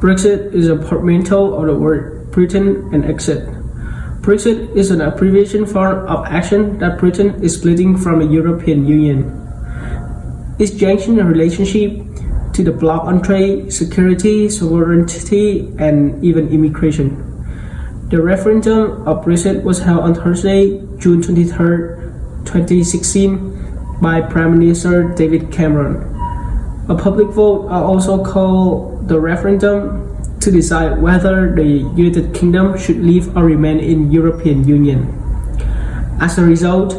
Brexit is a portmanteau of the word Britain and exit. Brexit is an abbreviation form of action that Britain is splitting from the European Union. Its junction relationship to the bloc on trade, security, sovereignty, and even immigration. The referendum of Brexit was held on Thursday, June 23, 2016, by Prime Minister David Cameron. A public vote are also called the referendum to decide whether the United Kingdom should leave or remain in European Union. As a result,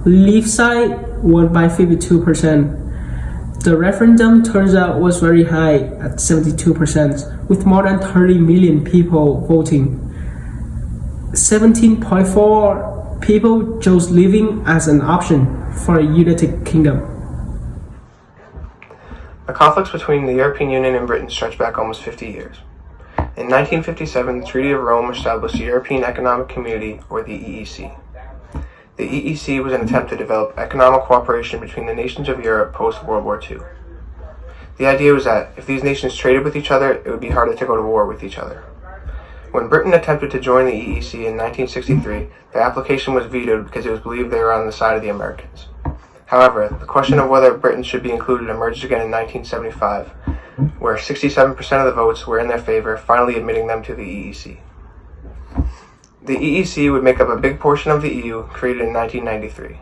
Leave side won by 52%. The referendum turnout was very high at 72%, with more than 30 million people voting. 17.4 people chose leaving as an option for the United Kingdom. The conflicts between the European Union and Britain stretch back almost 50 years. In 1957, the Treaty of Rome established the European Economic Community, or the EEC. The EEC was an attempt to develop economic cooperation between the nations of Europe post-World War II. The idea was that if these nations traded with each other, it would be harder to go to war with each other. When Britain attempted to join the EEC in 1963, the application was vetoed because it was believed they were on the side of the Americans. However, the question of whether Britain should be included emerged again in 1975, where 67% of the votes were in their favor, finally admitting them to the EEC. The EEC would make up a big portion of the EU, created in 1993.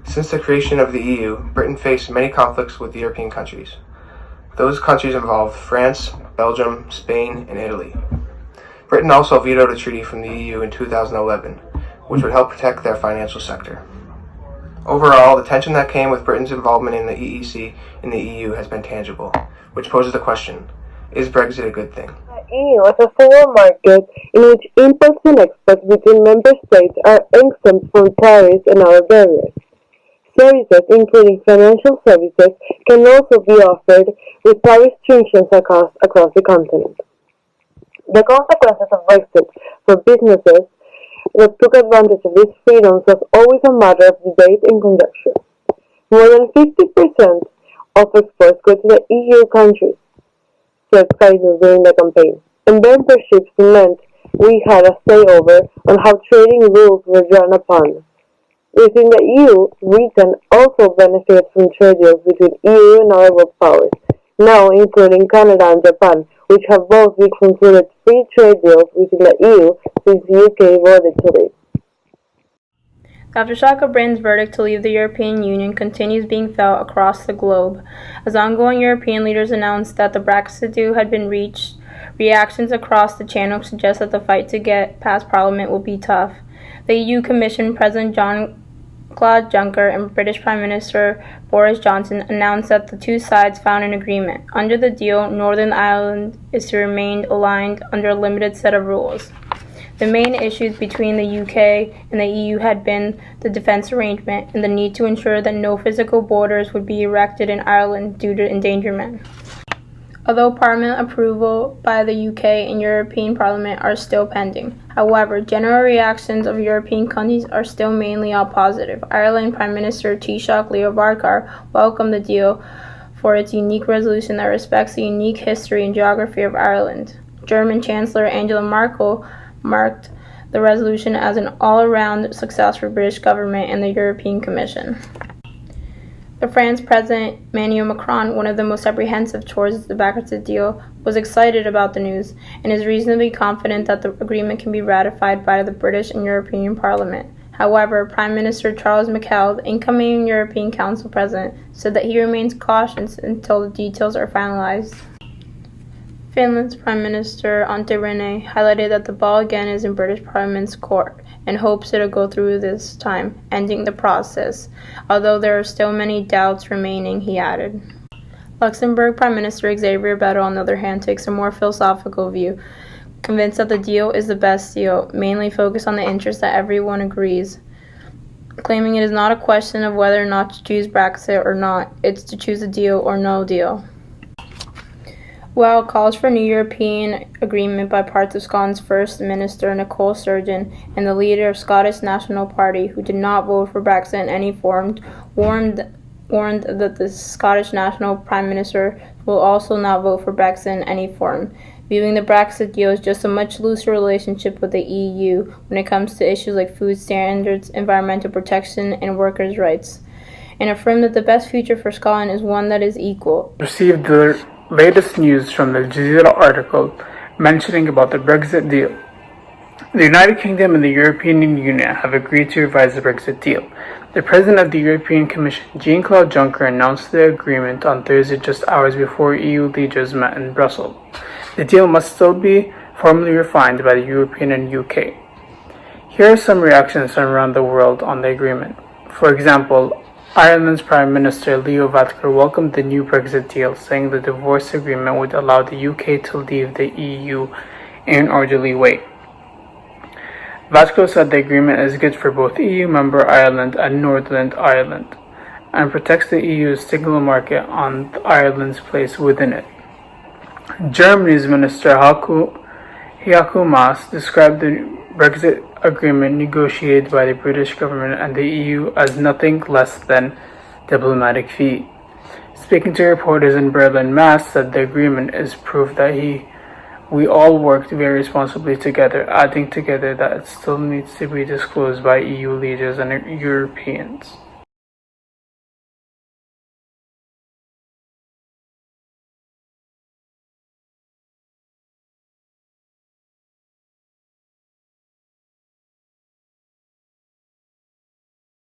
Since the creation of the EU, Britain faced many conflicts with European countries. Those countries involved France, Belgium, Spain, and Italy. Britain also vetoed a treaty from the EU in 2011, which would help protect their financial sector. Overall, the tension that came with Britain's involvement in the EEC and the EU has been tangible, which poses the question, is Brexit a good thing? The EU is a single market in which imports and exports between member states are exempt from tariffs and other barriers. Services, including financial services, can also be offered without restrictions across the continent. The consequences of Brexit for businesses that took advantage of these freedoms was always a matter of debate and conjecture. More than 50% of exports go to the EU countries, said Kaiser during the campaign, and memberships meant we had a say-over on how trading rules were drawn upon. Within the EU, Britain also benefits from trade deals between EU and other world powers, now including Canada and Japan, which have both been concluded free trade deals within the EU since the UK voted to leave. The aftershock of Britain's verdict to leave the European Union continues being felt across the globe. As ongoing European leaders announced that the Brexit deal had been reached, reactions across the channel suggest that the fight to get past Parliament will be tough. The EU Commission President Jean-Claude Juncker and British Prime Minister Boris Johnson announced that the two sides found an agreement. Under the deal, Northern Ireland is to remain aligned under a limited set of rules. The main issues between the UK and the EU had been the defence arrangement and the need to ensure that no physical borders would be erected in Ireland due to endangerment. Although Parliament approval by the UK and European Parliament are still pending. However, general reactions of European countries are still mainly all positive. Ireland Prime Minister Taoiseach Leo Varadkar welcomed the deal for its unique resolution that respects the unique history and geography of Ireland. German Chancellor Angela Merkel marked the resolution as an all-around success for British government and the European Commission. The French President Emmanuel Macron, one of the most apprehensive towards the Brexit deal, was excited about the news and is reasonably confident that the agreement can be ratified by the British and European Parliament. However, Prime Minister Charles Michel, the incoming European Council President, said that he remains cautious until the details are finalized. Finland's Prime Minister Antti Rinne highlighted that the ball again is in British Parliament's court and hopes it'll go through this time, ending the process. Although there are still many doubts remaining, he added. Luxembourg Prime Minister Xavier Bettel, on the other hand, takes a more philosophical view, convinced that the deal is the best deal, mainly focused on the interest that everyone agrees, claiming it is not a question of whether or not to choose Brexit or not, it's to choose a deal or no deal. While calls for a new European agreement by parts of Scotland's First Minister Nicole Sturgeon and the leader of Scottish National Party, who did not vote for Brexit in any form, warned that the Scottish National Prime Minister will also not vote for Brexit in any form. viewing the Brexit deal as just a much looser relationship with the EU when it comes to issues like food standards, environmental protection, and workers' rights, and affirmed that the best future for Scotland is one that is equal. Received the latest news from the Al Jazeera article mentioning about the Brexit deal. The United Kingdom and the European Union have agreed to revise the Brexit deal. The President of the European Commission, Jean-Claude Juncker, announced the agreement on Thursday just hours before EU leaders met in Brussels. The deal must still be formally refined by the European and UK. Here are some reactions from around the world on the agreement. For example, Ireland's Prime Minister Leo Varadkar welcomed the new Brexit deal, saying the divorce agreement would allow the UK to leave the EU in an orderly way. Varadkar said the agreement is good for both EU member Ireland and Northern Ireland, and protects the EU's single market and Ireland's place within it. Germany's Minister Heiko Maas described the Brexit agreement negotiated by the British government and the EU as nothing less than diplomatic feat. Speaking to reporters in Berlin, Maas said the agreement is proof that we all worked very responsibly together, adding together that it still needs to be disclosed by EU leaders and Europeans.